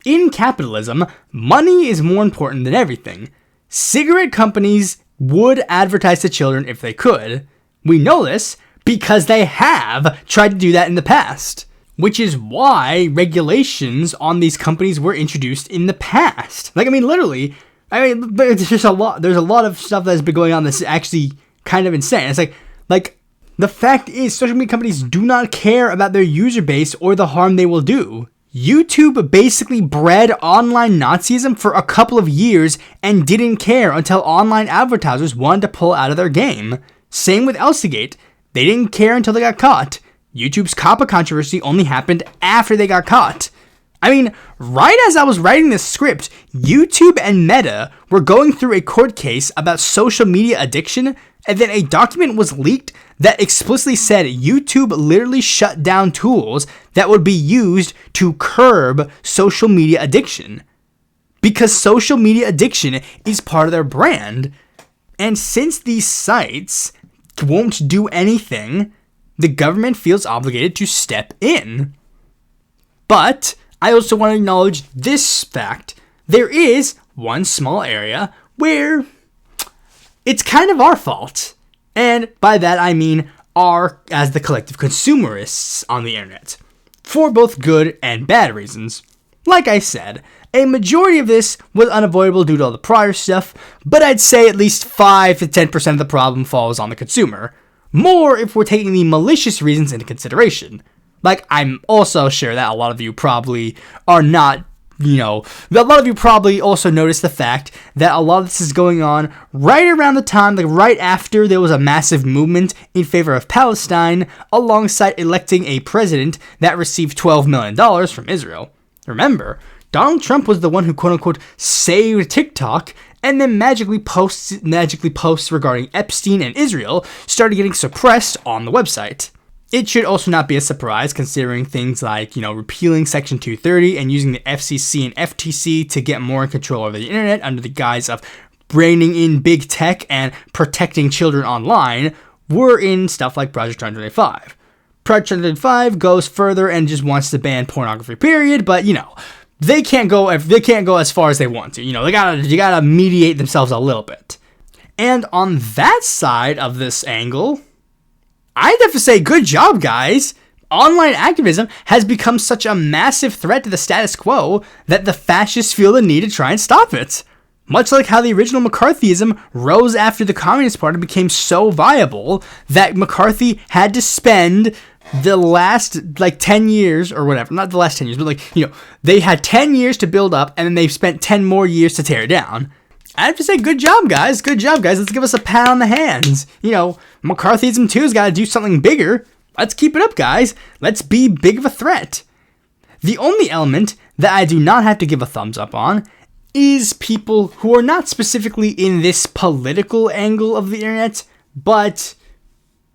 In capitalism, money is more important than everything. Cigarette companies would advertise to children if they could. We know this because they have tried to do that in the past. Which is why regulations on these companies were introduced in the past. Literally, but there's a lot of stuff that's been going on that's actually kind of insane. It's like the fact is, social media companies do not care about their user base or the harm they will do. YouTube basically bred online Nazism for a couple of years and didn't care until online advertisers wanted to pull out of their game. Same with Elsagate. They didn't care until they got caught. YouTube's COPPA controversy only happened after they got caught. Right as I was writing this script, YouTube and Meta were going through a court case about social media addiction, and then a document was leaked that explicitly said YouTube literally shut down tools that would be used to curb social media addiction. Because social media addiction is part of their brand. And since these sites won't do anything, the government feels obligated to step in. But I also want to acknowledge this fact. There is one small area where it's kind of our fault. And by that I mean our as the collective consumerists on the internet. For both good and bad reasons. Like I said, a majority of this was unavoidable due to all the prior stuff, but I'd say at least 5 to 10% of the problem falls on the consumer. More if we're taking the malicious reasons into consideration. I'm also sure that a lot of you probably are not, a lot of you probably also noticed the fact that a lot of this is going on right around the time, right after there was a massive movement in favor of Palestine, alongside electing a president that received $12 million from Israel. Remember, Donald Trump was the one who quote-unquote saved TikTok, and then magically posts regarding Epstein and Israel started getting suppressed on the website. It should also not be a surprise considering things like, repealing Section 230 and using the FCC and FTC to get more control over the internet under the guise of reining in big tech and protecting children online were in stuff like Project 125. Project 125 goes further and just wants to ban pornography, period, but, they can't go as far as they want to. You gotta mediate themselves a little bit. And on that side of this angle, I'd have to say, good job, guys. Online activism has become such a massive threat to the status quo that the fascists feel the need to try and stop it. Much like how the original McCarthyism rose after the Communist Party became so viable that McCarthy had to spend the last 10 years or whatever, not the last 10 years, but they had 10 years to build up and then they've spent 10 more years to tear it down. I have to say, good job, guys. Let's give us a pat on the hands. McCarthyism too has got to do something bigger. Let's keep it up, guys. Let's be big of a threat. The only element that I do not have to give a thumbs up on is people who are not specifically in this political angle of the internet, but,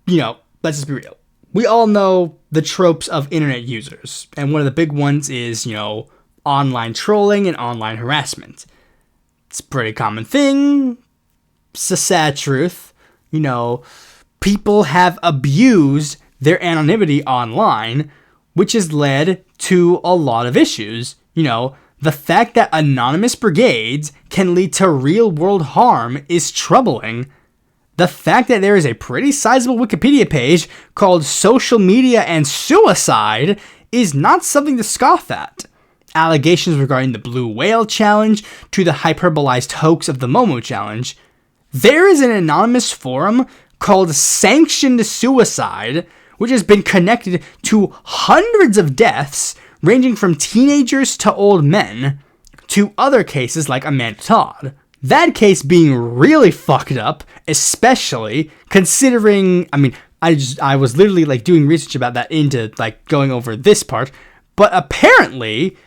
let's just be real. We all know the tropes of internet users, and one of the big ones is, online trolling and online harassment. It's a pretty common thing. It's a sad truth. People have abused their anonymity online, which has led to a lot of issues. The fact that anonymous brigades can lead to real-world harm is troubling. The fact that there is a pretty sizable Wikipedia page called Social Media and Suicide is not something to scoff at. Allegations regarding the Blue Whale Challenge to the hyperbolized hoax of the Momo Challenge. There is an anonymous forum called Sanctioned Suicide, which has been connected to hundreds of deaths, ranging from teenagers to old men, to other cases like Amanda Todd. That case being really fucked up, especially considering, I was literally doing research about that into going over this part, but apparently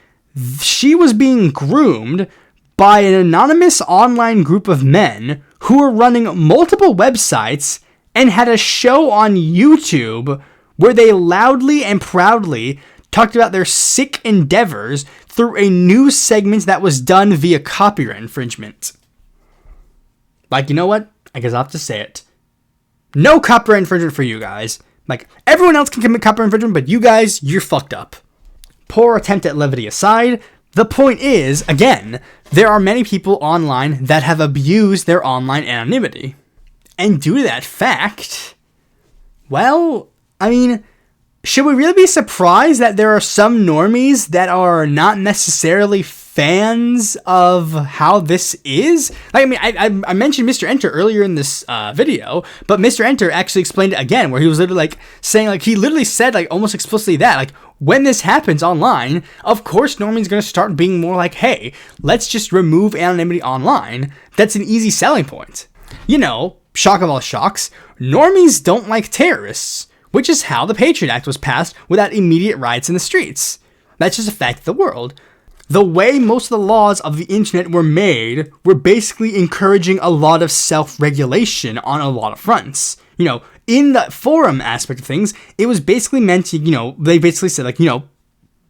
she was being groomed by an anonymous online group of men who were running multiple websites and had a show on YouTube where they loudly and proudly talked about their sick endeavors through a news segment that was done via copyright infringement. You know what? I guess I'll have to say it. No copyright infringement for you guys. Everyone else can commit copyright infringement, but you guys, you're fucked up. Poor attempt at levity aside, the point is, again, there are many people online that have abused their online anonymity. And due to that fact, should we really be surprised that there are some normies that are not necessarily fans of how this is? I mentioned Mr. Enter earlier in this video, but Mr. Enter actually explained it again, where he was literally saying, he literally said almost explicitly that, when this happens online, of course normies going to start being more hey, let's just remove anonymity online. That's an easy selling point. Shock of all shocks, normies don't like terrorists, which is how the Patriot Act was passed without immediate riots in the streets. That's just a fact of the world. The way most of the laws of the internet were made were basically encouraging a lot of self-regulation on a lot of fronts. In the forum aspect of things, it was basically meant to, they basically said,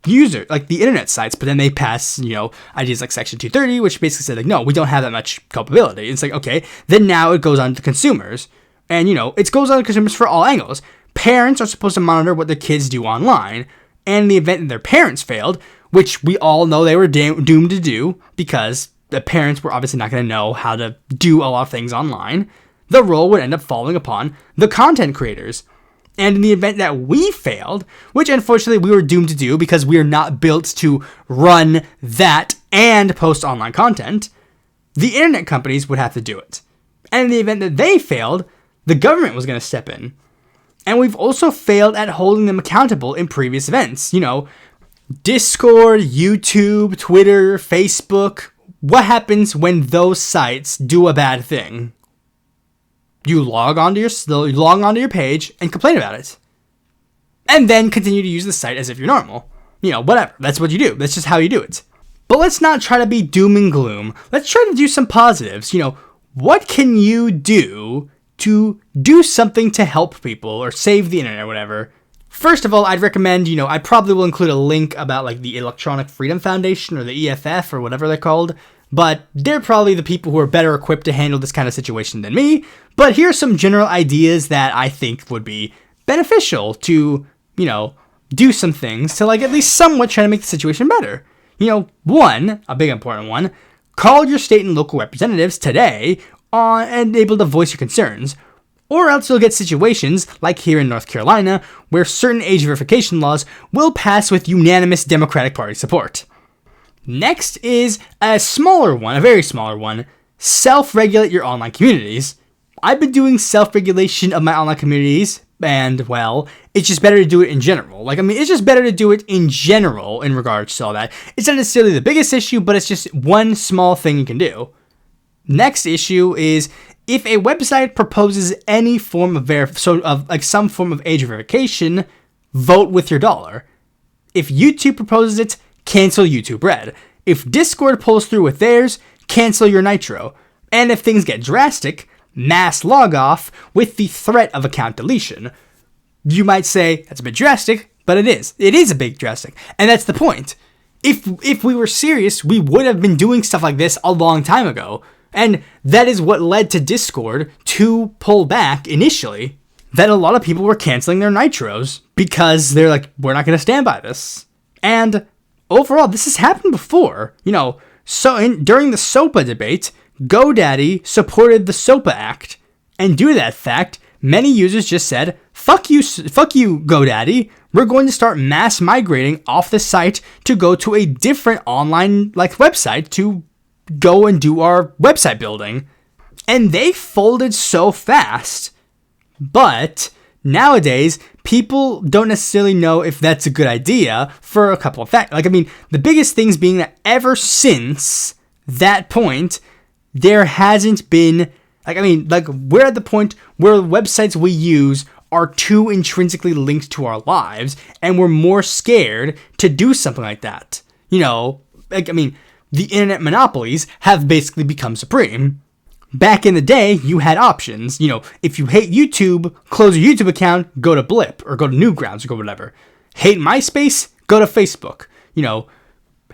user, the internet sites, but then they pass, ideas like Section 230, which basically said, no, we don't have that much culpability. It's okay, then now it goes on to consumers. And, it goes on to consumers for all angles. Parents are supposed to monitor what their kids do online, and in the event that their parents failed, which we all know they were doomed to do, because the parents were obviously not going to know how to do a lot of things online, the role would end up falling upon the content creators. And in the event that we failed, which unfortunately we were doomed to do because we are not built to run that and post online content, the internet companies would have to do it. And in the event that they failed, the government was going to step in. And we've also failed at holding them accountable in previous events. Discord, YouTube, Twitter, Facebook. What happens when those sites do a bad thing? You log onto your page and complain about it. And then continue to use the site as if you're normal. Whatever. That's what you do. That's just how you do it. But let's not try to be doom and gloom. Let's try to do some positives. What can you do to do something to help people or save the internet or whatever? First of all, I'd recommend, I probably will include a link about the Electronic Freedom Foundation or the EFF or whatever they're called. But they're probably the people who are better equipped to handle this kind of situation than me. But here's some general ideas that I think would be beneficial to, do some things to at least somewhat try to make the situation better. One, a big important one, call your state and local representatives today and able to voice your concerns. Or else you'll get situations, like here in North Carolina, where certain age verification laws will pass with unanimous Democratic Party support. Next is a smaller one, a very smaller one, self-regulate your online communities. I've been doing self-regulation of my online communities, and, it's just better to do it in general. It's just better to do it in general in regards to all that. It's not necessarily the biggest issue, but it's just one small thing you can do. Next issue is, if a website proposes any form of some form of age verification, vote with your dollar. If YouTube proposes it, cancel YouTube Red. If Discord pulls through with theirs, cancel your Nitro. And if things get drastic, mass log off with the threat of account deletion. You might say, that's a bit drastic, but it is. It is a bit drastic. And that's the point. If we were serious, we would have been doing stuff like this a long time ago. And that is what led to Discord to pull back initially. That a lot of people were canceling their Nitros because they're like, we're not going to stand by this. And overall, this has happened before. During the SOPA debate, GoDaddy supported the SOPA Act. And due to that fact, many users just said, fuck you, GoDaddy. We're going to start mass migrating off the site to go to a different online website to go and do our website building. And they folded so fast. But nowadays, people don't necessarily know if that's a good idea for a couple of factors. The biggest things being that ever since that point, there hasn't been, we're at the point where the websites we use are too intrinsically linked to our lives, and we're more scared to do something like that. The internet monopolies have basically become supreme. Back in the day, you had options. If you hate YouTube, close your YouTube account, go to Blip, or go to Newgrounds, or go whatever. Hate MySpace, go to Facebook.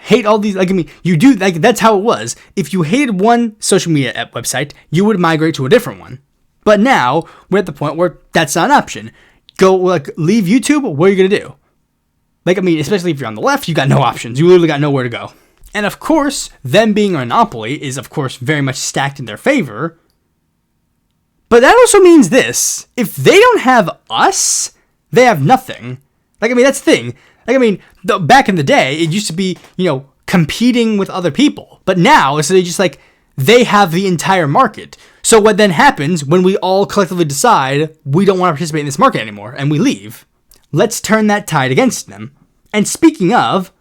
Hate all these, that's how it was. If you hated one social media website, you would migrate to a different one. But now, we're at the point where that's not an option. Go, leave YouTube, what are you going to do? Especially if you're on the left, you got no options. You literally got nowhere to go. And of course, them being a monopoly is, of course, very much stacked in their favor. But that also means this. If they don't have us, they have nothing. That's the thing. Back in the day, it used to be, competing with other people. But now, it's just they have the entire market. So what then happens when we all collectively decide we don't want to participate in this market anymore and we leave? Let's turn that tide against them. And speaking of,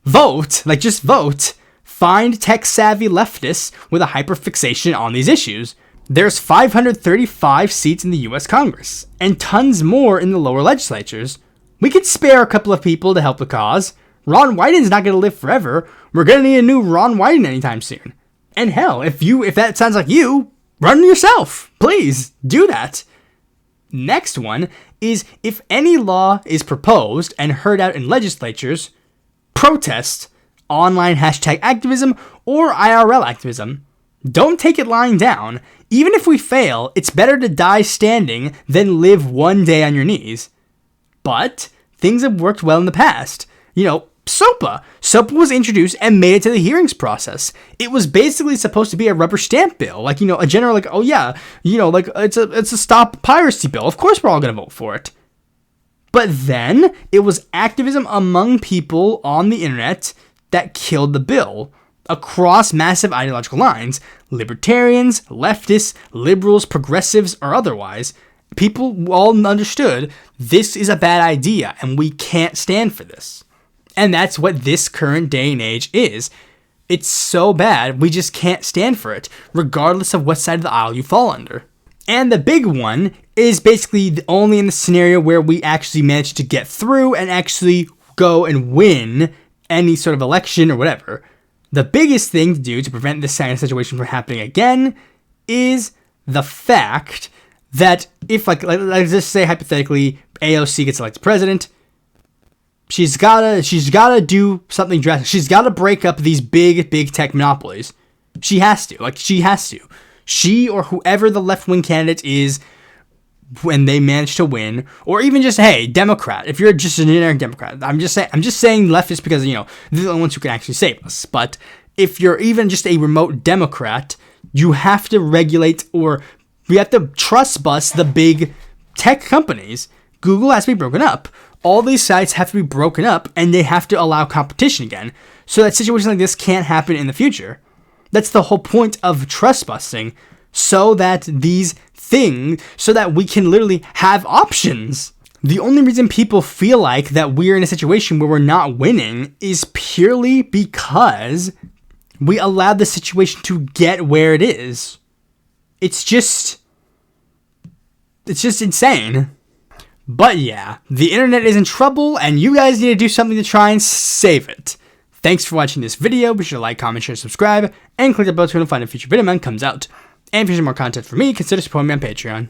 vote. Just vote. Find tech-savvy leftists with a hyperfixation on these issues. There's 535 seats in the U.S. Congress, and tons more in the lower legislatures. We could spare a couple of people to help the cause. Ron Wyden's not going to live forever. We're going to need a new Ron Wyden anytime soon. And hell, if that sounds like you, run yourself. Please, do that. Next one is, if any law is proposed and heard out in legislatures, protest online #activism or IRL activism. Don't take it lying down. Even if we fail, it's better to die standing than live one day on your knees. But things have worked well in the past. SOPA. SOPA was introduced and made it to the hearings process. It was basically supposed to be a rubber stamp bill. A general, it's a stop piracy bill. Of course we're all going to vote for it. But then it was activism among people on the internet that killed the bill. Across massive ideological lines, libertarians, leftists, liberals, progressives, or otherwise, people all understood this is a bad idea and we can't stand for this. And that's what this current day and age is. It's so bad, we just can't stand for it, regardless of what side of the aisle you fall under. And the big one is basically only in the scenario where we actually manage to get through and actually go and win any sort of election or whatever. The biggest thing to do to prevent this kind of situation from happening again is the fact that if, let's just say hypothetically, AOC gets elected president, she's gotta do something drastic. She's gotta break up these big tech monopolies. She has to. She or whoever the left-wing candidate is when they manage to win, or even just, hey, Democrat. If you're just a generic Democrat, I'm just saying leftists because, they're the only ones who can actually save us. But if you're even just a remote Democrat, you have to regulate, or you have to trust bust the big tech companies. Google has to be broken up. All these sites have to be broken up, and they have to allow competition again, so that situations like this can't happen in the future. That's the whole point of trust busting, so that we can literally have options. The only reason people feel like that we're in a situation where we're not winning is purely because we allowed the situation to get where it is. It's just insane. But yeah, the internet is in trouble, and you guys need to do something to try and save it. Thanks for watching this video. Be sure to like, comment, share, subscribe, and click the bell to notify when a future video man comes out. And if you want more content from me, consider supporting me on Patreon.